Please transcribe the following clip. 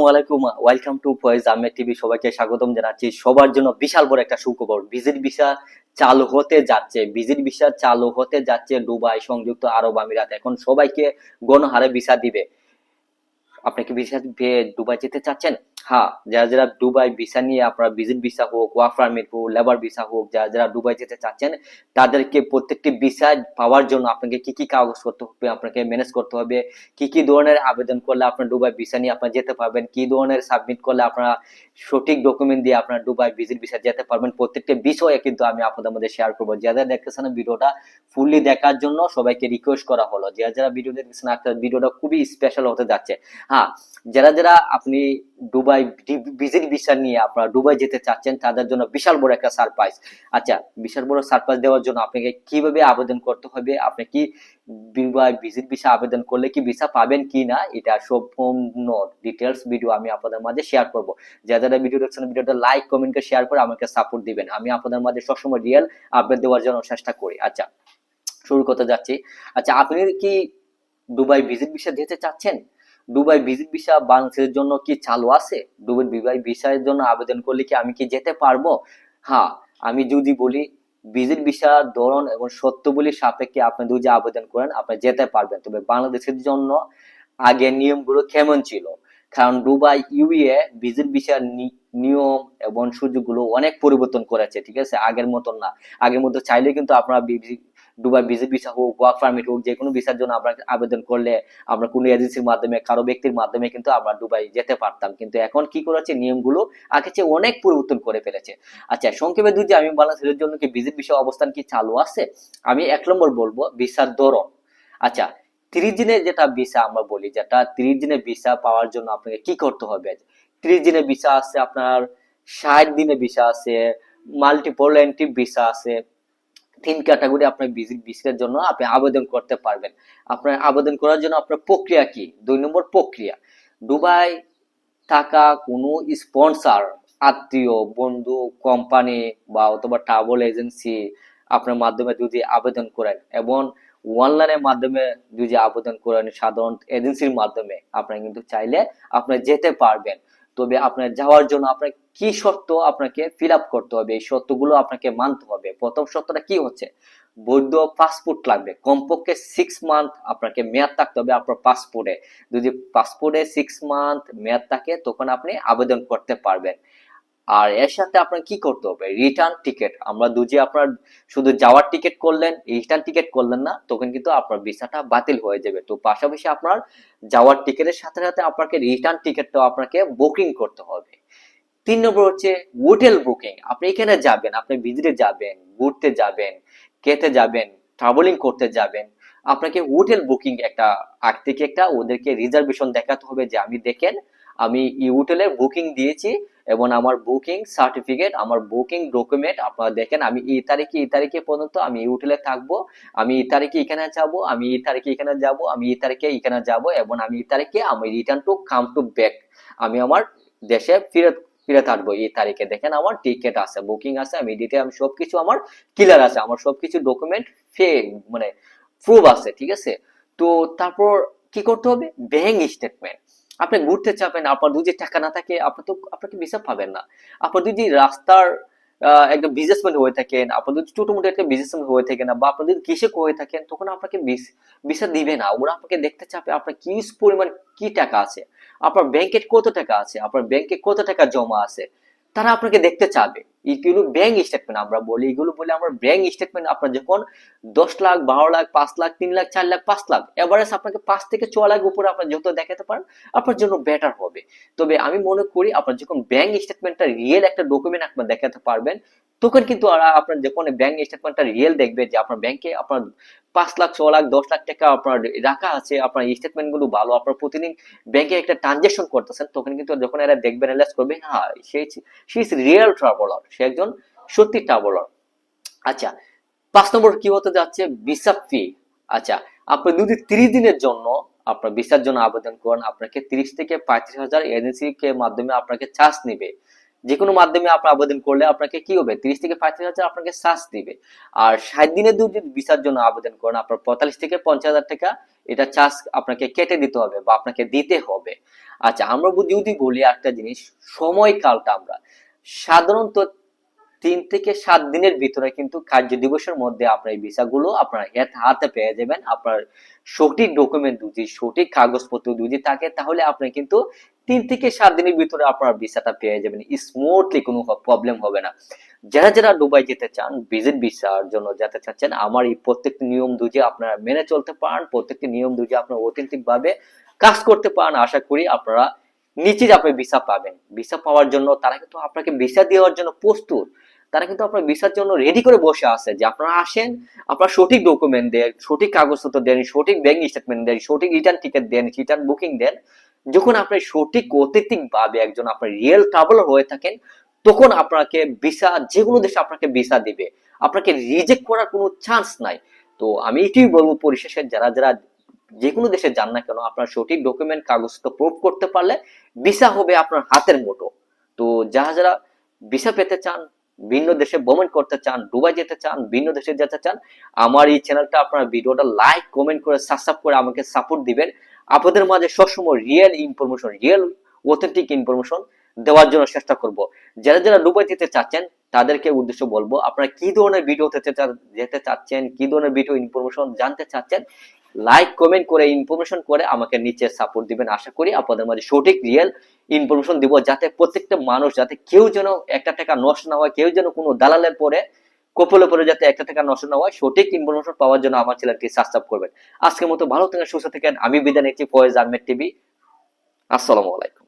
আসসালামাইকুম, welcome to Foyez Ahmed TV. সবাইকে স্বাগতম জানাচ্ছি। সবার জন্য বিশাল বড় একটা সুখবর, ভিজিট ভিসা চালু হতে যাচ্ছে। ভিজিট ভিসা চালু হতে যাচ্ছে দুবাই, সংযুক্ত আরব আমিরাত। এখন সবাইকে গণহারে ভিসা দিবে। আপনি কি ভিসা পেয়ে দুবাই যেতে চাচ্ছেন? হ্যাঁ, যারা যারা দুবাই ভিসা নিয়ে, আপনারা ভিজিট ভিসা হোক, ওয়ার্ক পারমিট হোক, লেবার ভিসা হোক, যারা যারা দুবাই যেতে চাচ্ছেন, তাদেরকে প্রত্যেকটি ভিসা পাওয়ার জন্য আপনাকে কি কি কাগজ করতে হবে, আপনাকে ম্যানেজ করতে হবে, কি কি ধরনের আবেদন করলে আপনার দুবাই ভিসা নিয়ে আপনারা যেতে পারবেন, কি ধরনের সাবমিট করলে আপনারা সঠিক ডকুমেন্ট দিয়ে আপনার দুবাই ভিজিট ভিসা যেতে পারবেন, প্রত্যেকটা বিষয়ে কিন্তু আমি আপনাদের মধ্যে শেয়ার করবো। যারা দেখতেছেন ভিডিওটা ফুললি দেখার জন্য সবাইকে রিকোয়েস্ট করা হলো। যারা যারা ভিডিও দেখতেছেন, আপনার ভিডিওটা খুবই স্পেশাল হতে যাচ্ছে। হ্যাঁ, যারা যারা আপনি দুবাই ভিজিট ভিসা নিয়ে আপনারা দুবাই যেতে চাচ্ছেন, তাদের জন্য বিশাল বড় একটা সারপ্রাইজ। আচ্ছা, বিশাল বড় সারপ্রাইজ দেওয়ার জন্য আপনাকে কিভাবে আবেদন করতে হবে, আপনি কি দুবাই ভিজিট ভিসা আবেদন করলে কি ভিসা পাবেন কি না, এটা সম্পূর্ণ ডিটেলস ভিডিও আমি আপনাদের মাঝে শেয়ার করব। যারা যারা ভিডিও দেখছেন, ভিডিওটা লাইক কমেন্ট করে শেয়ার করে আমাকে সাপোর্ট দিবেন। আমি আপনাদের মাঝে সবসময় রিয়েল আপডেট দেওয়ার জন্য চেষ্টা করি। আচ্ছা, শুরু করতে যাচ্ছি। আচ্ছা, আপনি কি দুবাই ভিজিট ভিসা যেতে চাচ্ছেন? দুবাই ভিজিট ভিসা বাংলাদেশের জন্য কি চালু আছে? দুবাই ভিসার জন্য আবেদন করলে কি আমি কি যেতে পারবো? হ্যাঁ, আমি যদি বলি ভিজিট ভিসার ধরন এবং শর্তাবলী সাপেক্ষে আপনি যদি আবেদন করেন, আপনি যেতে পারবেন। তবে বাংলাদেশের জন্য আগের নিয়মগুলো কেমন ছিল? কারণ দুবাই ইউএ ভিজিট ভিসার নিয়ম এবং সুযোগগুলো অনেক পরিবর্তন করেছে, ঠিক আছে? আগের মতন না। আগের মতো চাইলে কিন্তু আপনারা দুবাই ভিজিট ভিসা হোক, ওয়ার্ক পারমিট হোক, যে কোনো ভিসার জন্য আমরা আবেদন করলে আমরা কোনো এজেন্সির মাধ্যমে, কারো ব্যক্তির মাধ্যমে কিন্তু আমরা দুবাই যেতে পারতাম। কিন্তু এখন কি করেছে, নিয়মগুলো আগে চেয়ে অনেক পরিবর্তন করে ফেলেছে। আচ্ছা, সংক্ষেপে যদি আমি বাংলাদেশের জন্য কি ভিজিট ভিসা অবস্থান কি চালু আছে, আমি 1 নম্বর বলবো ভিসার ধরন। আচ্ছা, 30 দিনের যেটা ভিসা আমরা বলি, যেটা 30 দিনের ভিসা পাওয়ার জন্য আপনাকে কি করতে হবে? 30 দিনের ভিসা আছে আপনার, 60 দিনের ভিসা আছে, মাল্টিপল এন্ট্রি ভিসা আছে। 3 ক্যাটাগরি আপনার ভিজিট ভিসার জন্য আপনি আবেদন করতে পারবেন। আপনার আবেদন করার জন্য আপনার প্রক্রিয়া কি? 2 নম্বর প্রক্রিয়া, দুবাই থাকা কোনো স্পন্সর, আত্মীয়, বন্ধু, কোম্পানি বা অথবা ট্রাভেল এজেন্সি আপনার মাধ্যমে যদি আবেদন করেন এবং অনলাইনের মাধ্যমে যদি আবেদন করেন, সাধারণ এজেন্সির মাধ্যমে, আপনারা কিন্তু চাইলে আপনারা যেতে পারবেন। তবে আপনার যাওয়ার জন্য আপনার কি শর্ত আপনাকে ফিল আপ করতে হবে, এই শর্তগুলো আপনাকে মানতে হবে। প্রথম শর্তটা কি হচ্ছে, বৈধ পাসপোর্ট লাগবে। কমপক্ষে 6 মান্থ আপনাকে মেয়াদ থাকতে হবে আপনার পাসপোর্টে। যদি পাসপোর্টে 6 মান্থ মেয়াদ থাকে, তখন আপনি আবেদন করতে পারবেন। আর এর সাথে আপনার কি করতে হবে, রিটার্ন টিকিট। আমরা দুজি আপনার শুধু যাওয়ার টিকিট করলেন, রিটার্ন টিকিট করলেন না, তখন কিন্তু আপনার ভিসাটা বাতিল হয়ে যাবে। তো পাশাপাশি আপনার যাওয়ার টিকিটের সাথে সাথে আপনাকে রিটার্ন টিকিটটাও আপনাকে বুকিং করতে হবে। 3 নম্বর হচ্ছে হোটেল বুকিং। আপনি এখানে যাবেন, আপনি ভিজিটে যাবেন, ঘুরতে যাবেন, খেতে যাবেন, ট্রাভেলিং করতে যাবেন, আপনাকে হোটেল বুকিং একটা আগ থেকে একটা ওদেরকে রিজার্ভেশন দেখাতে হবে যে আমি দেখেন আমি এই হোটেলের বুকিং দিয়েছি এবং আমার বুকিং সার্টিফিকেট, আমার বুকিং ডকুমেন্ট আপনারা দেখেন, আমি এই তারিখে পর্যন্ত আমি এই হোটেলে থাকবো, আমি এই তারিখে এখানে যাব, আমি এই তারিখে এখানে যাব, আমি এই তারিখে এখানে যাব এবং আমি এই তারিখে আমি return to come to back, আমি আমার দেশে ফিরে ফিরে থাকবো এই তারিখে। দেখেন আমার টিকিট আছে, বুকিং আছে, আমি ডিটেল, আমি সবকিছু আমার ক্লিয়ার আছে, আমার সবকিছু ডকুমেন্ট মানে প্রুফ আছে, ঠিক আছে? তো তারপর কি করতে হবে, ব্যাংক স্টেটমেন্ট। আপনি ঘুরতে চাবেন, আপনার যদি টাকা না থাকে আপনি তো আপনাকে ভিসা পাবেন না। আপনার যদি রাস্তার একজন বিজনেসম্যান হয়ে থাকেন, আপনার যদি ছোট মোটো একটা বিজনেসম্যান হয়ে থাকেন, বা আপনি যদি কৃষক হয়ে থাকেন, তখন আপনাকে ভিসা দিবে না। ওরা আপনাকে দেখতে চাবে আপনার কি পরিমাণ কি টাকা আছে, আপনার ব্যাংকে কত টাকা আছে, আপনার ব্যাংকে কত টাকা জমা আছে, তারা আপনাকে দেখতে চাবে। এগুলো ব্যাংক স্টেটমেন্ট আমরা বলি, এগুলো বলে আমরা ব্যাংক স্টেটমেন্ট। আপনার যখন 10 লাখ, 12 লাখ, 5 লাখ, 3 লাখ, 4 লাখ, 5 লাখ, এভারেজ আপনাকে 5 থেকে 6 লাখ উপরে আপনার যত দেখাতে পারেন, আপনার জন্য বেটার হবে। তবে আমি মনে করি আপনার যখন ব্যাংক স্টেটমেন্টটা রিয়েল একটা ডকুমেন্ট আপনার দেখাতে পারবেন, তখন কিন্তু আপনার যখন ব্যাংক স্টেটমেন্টটা রিয়েল দেখবে যে আপনার ব্যাংকে আপনার 5 লাখ, 6 লাখ, 10 লাখ টাকা আপনার রাখা আছে, আপনার স্টেটমেন্ট গুলো ভালো, আপনার প্রতিদিন ব্যাংকে একটা ট্রানজেকশন করতেছেন, তখন কিন্তু যখন এরা দেখবে, রিয়েলাইজ করবে হ্যাঁ সে ইজ রিয়েল ট্রাভেলার, সে একজন সত্যি ট্রাভেলার। আচ্ছা, 5 নম্বর কি হতে যাচ্ছে, ভিসা ফি। আচ্ছা, আপনি যদি 30 দিনের জন্য আপনার ভিসার জন্য আবেদন করেন, আপনাকে 30 থেকে 35 হাজার এজেন্সি কে মাধ্যমে আপনাকে চার্জ নিবে। যে কোনো মাধ্যমে আপনি আবেদন করলে আপনাকে কি হবে, 30 থেকে 35 হাজার আপনাকে চার্জ দিবে। আর 60 দিনের যদি ভিসার জন্য আবেদন করেন, আপনার 45 থেকে 50 হাজার টাকা এটা চার্জ আপনাকে কেটে দিতে হবে বা আপনাকে দিতে হবে। আচ্ছা, আমরা যদি বলি একটা জিনিস, সময়কালটা আমরা সাধারণত 3 থেকে 7 দিনের ভিতরে কিন্তু কার্য দিবসের মধ্যে আপনার এই ভিসাগুলো আপনার হাতে পেয়ে যাবেন। আপনার সঠিক ডকুমেন্ট যদি, সঠিক কাগজপত্র যদি থাকে, তাহলে আপনি কিন্তু 3 থেকে 7 দিনের ভিতরে আপনার ভিসাটা পেয়ে যাবেন স্মুথলি, কোনো প্রবলেম হবে না। যারা যারা দুবাই যেতে চান, ভিজিট ভিসার জন্য যেতে চাচ্ছেন, আমার এই প্রত্যেকটি নিয়ম দুজি আপনারা মেনে চলতে পারেন, প্রত্যেকটি নিয়ম দুজি আপনারা অথেন্টিক ভাবে কাজ করতে পারেন, আশা করি আপনারা নিশ্চিত আপনি ভিসা পাবেন। ভিসা পাওয়ার জন্য তারা কিন্তু আপনাকে ভিসা দেওয়ার জন্য প্রস্তুত। তারা কিন্তু আপনার ভিসার জন্য রেডি করে বসে আছে যে আপনারা আসেন, আপনার সঠিক ডকুমেন্ট দেন, সঠিক কাগজপত্র দেন, সঠিক ব্যাংক স্টেটমেন্ট দেন, সঠিক রিটার্ন টিকিট দেন, রিটার্ন বুকিং দেন। যখন আপনি সঠিক অথেন্টিক ভাবে একজন আপনার রিয়েল ট্রাভেলার হয়ে থাকেন, তখন আপনাকে ভিসা, যে কোনো দেশে আপনাকে ভিসা দিবে, আপনাকে রিজেক্ট করার কোনো চান্স নাই। তো আমি এটাই বলবো পরিশেষে, যারা যারা যে কোনো দেশে যান না কেন, আপনার সঠিক ডকুমেন্ট কাগজপত্র প্রুফ করতে পারলে ভিসা হবে আপনার হাতের মুঠো। তো যারা যারা ভিসা পেতে চান, ভিন্ন দেশে ভ্রমণ করতে চান, দুবাই যেতে চান, ভিন্ন দেশে যেতে চান, আমার এই চ্যানেলটা, আপনার ভিডিওটা লাইক কমেন্ট করে সাবস্ক্রাইব করে আমাকে সাপোর্ট দিবেন। আপনাদের মাঝে সবসময় real information, real authentic information দেওয়ার জন্য চেষ্টা করব। যারা যারা দুবাই যেতে চাচ্ছেন তাদেরকে উদ্দেশ্য বলবো, আপনারা কি ধরনের ভিডিও যেতে চাচ্ছেন, কি ধরনের ভিডিও ইনফরমেশন জানতে চাচ্ছেন, লাইক কমেন্ট করে ইনফরমেশন করে আমাকে নিচে সাপোর্ট দিবেন। আশা করি আপনাদের মাঝে সঠিক রিয়েল ইনফরমেশন দিব, যাতে প্রত্যেকটা মানুষ, যাতে কেউ যেন একটা টাকা নষ্ট না হয়, কেউ যেন কোনো দালালের পরে কপলে পরে যাতে একটা টাকা নষ্ট না হয়। সঠিক ইনফরমেশন পাওয়ার জন্য আমার চ্যানেলটি সাবস্ক্রাইব করবেন। আজকের মতো ভালো থাকেন, সুস্থ থাকেন। আমি বিদায় নিচ্ছি, ফয়েজ আহমেদ টিভি। আসসালামু আলাইকুম।